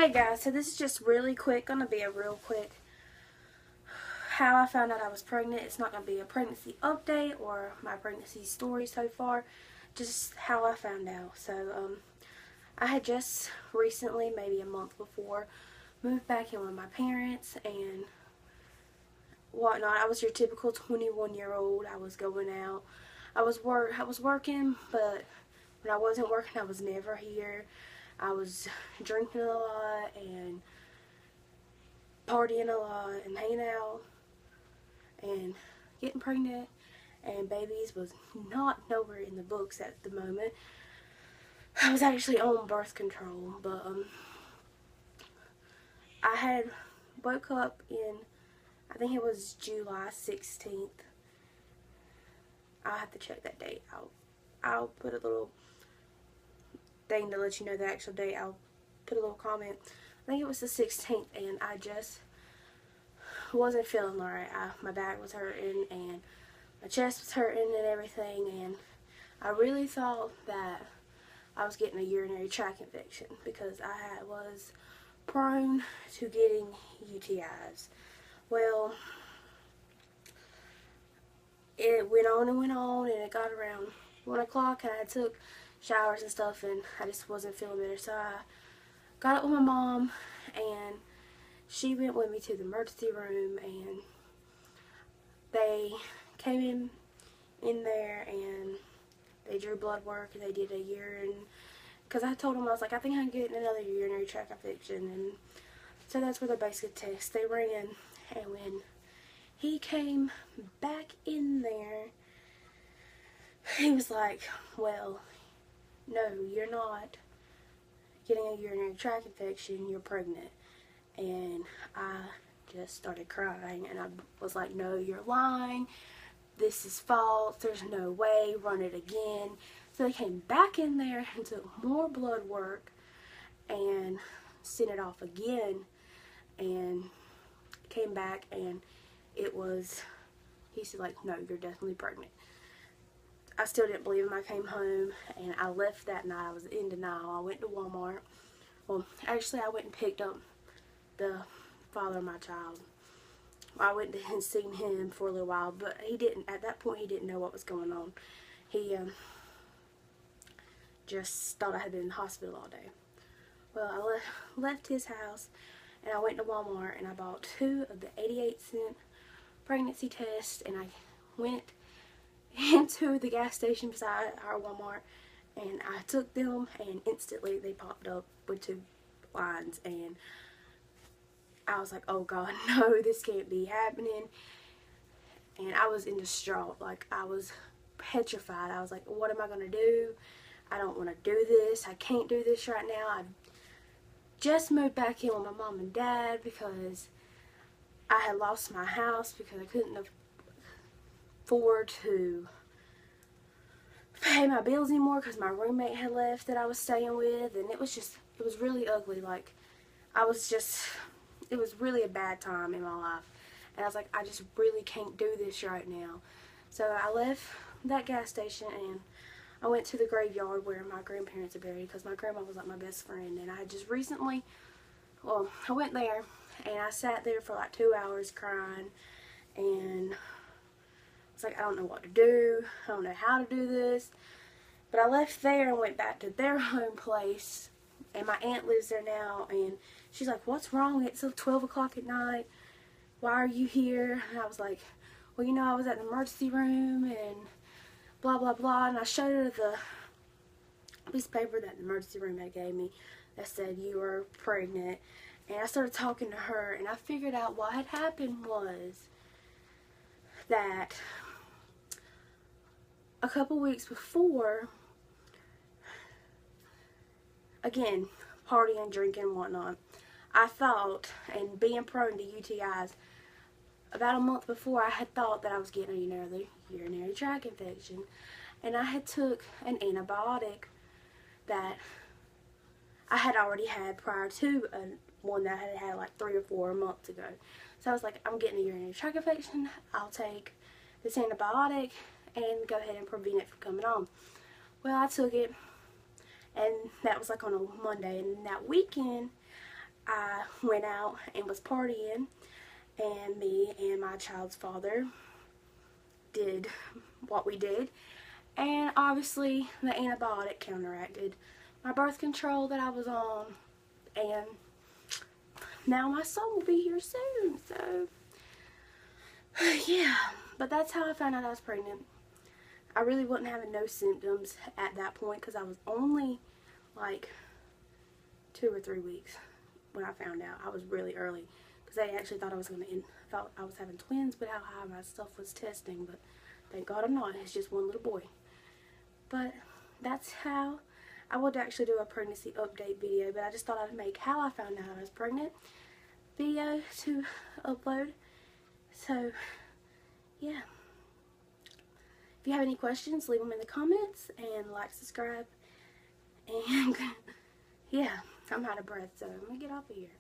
Hey guys, so this is just really quick, gonna be a real quick how I found out I was pregnant. It's not gonna be a pregnancy update or my pregnancy story so far, just how I found out. So I had just recently, maybe a month before, moved back in with my parents and whatnot. I was your typical 21-year-old. I was going out. I was working, but when I wasn't working, I was never here. I was drinking a lot and partying a lot and hanging out and getting pregnant, and babies was not nowhere in the books at the moment. I was actually on birth control, but I had woke up in, I think it was July 16th. I'll have to check that date. I'll put a little thing to let you know the actual date. I'll put a little comment. I think it was the 16th, and I just wasn't feeling alright. My back was hurting and my chest was hurting and everything, and I really thought that I was getting a urinary tract infection because I was prone to getting UTIs. Well, it went on and went on, and it got around 1 o'clock, and I took showers and stuff, and I just wasn't feeling better. So I got up with my mom, and she went with me to the emergency room, and they came in there and they drew blood work and they did a urine, because I told them, I was like, I think I'm getting another urinary tract infection. And so that's where the basic test they ran, and when he came back in there, he was like, well, no, you're not getting a urinary tract infection, you're pregnant. And I just started crying, and I was like, no, you're lying, this is false, there's no way, run it again. So they came back in there and took more blood work and sent it off again, and came back, and it was, he said, like, no, you're definitely pregnant. I still didn't believe him. I came home and I left that night. I was in denial. I went to Walmart. Well, actually I went and picked up the father of my child. I went and seen him for a little while, but he didn't, at that point he didn't know what was going on. He just thought I had been in the hospital all day. Well, I left his house and I went to Walmart and I bought 2 of the 88-cent pregnancy tests, and I went into the gas station beside our Walmart and I took them, and instantly they popped up with 2 lines, and I was like, oh God, no, this can't be happening. And I was in distraught. Like, I was petrified. I was like, what am I going to do? I don't want to do this. I can't do this right now. I just moved back in with my mom and dad because I had lost my house because I couldn't afford to pay my bills anymore because my roommate had left that I was staying with, and it was really ugly. Like, it was really a bad time in my life, and I was like, I just really can't do this right now. So I left that gas station and I went to the graveyard where my grandparents are buried, because my grandma was like my best friend, and I had just recently, well, I went there and I sat there for like 2 hours crying, and I was like, I don't know what to do, I don't know how to do this. But I left there and went back to their home place, and my aunt lives there now, and she's like, what's wrong? It's 12 o'clock at night. Why are you here? And I was like, well, you know, I was at the emergency room and blah, blah, blah. And I showed her the piece of paper that the emergency room had gave me that said you were pregnant. And I started talking to her, and I figured out what had happened was that a couple weeks before, again, partying, drinking, whatnot, I thought, and being prone to UTIs, about a month before, I had thought that I was getting a urinary tract infection, and I had took an antibiotic that I had already had prior to one that I had had like 3 or 4 months ago. So I was like, I'm getting a urinary tract infection, I'll take this antibiotic and go ahead and prevent it from coming on. Well, I took it, and that was like on a Monday, and that weekend I went out and was partying, and me and my child's father did what we did, and obviously the antibiotic counteracted my birth control that I was on, and now my son will be here soon. So yeah, but that's how I found out I was pregnant. I really wasn't having no symptoms at that point because I was only like 2 or 3 weeks when I found out. I was really early because they actually thought I was thought I was having twins, but how high my stuff was testing. But thank God I'm not. It's just one little boy. But that's how I would actually do a pregnancy update video, but I just thought I'd make how I found out I was pregnant video to upload. So yeah, if you have any questions, leave them in the comments, and like, subscribe, and yeah, I'm out of breath, so I'm gonna get off of here.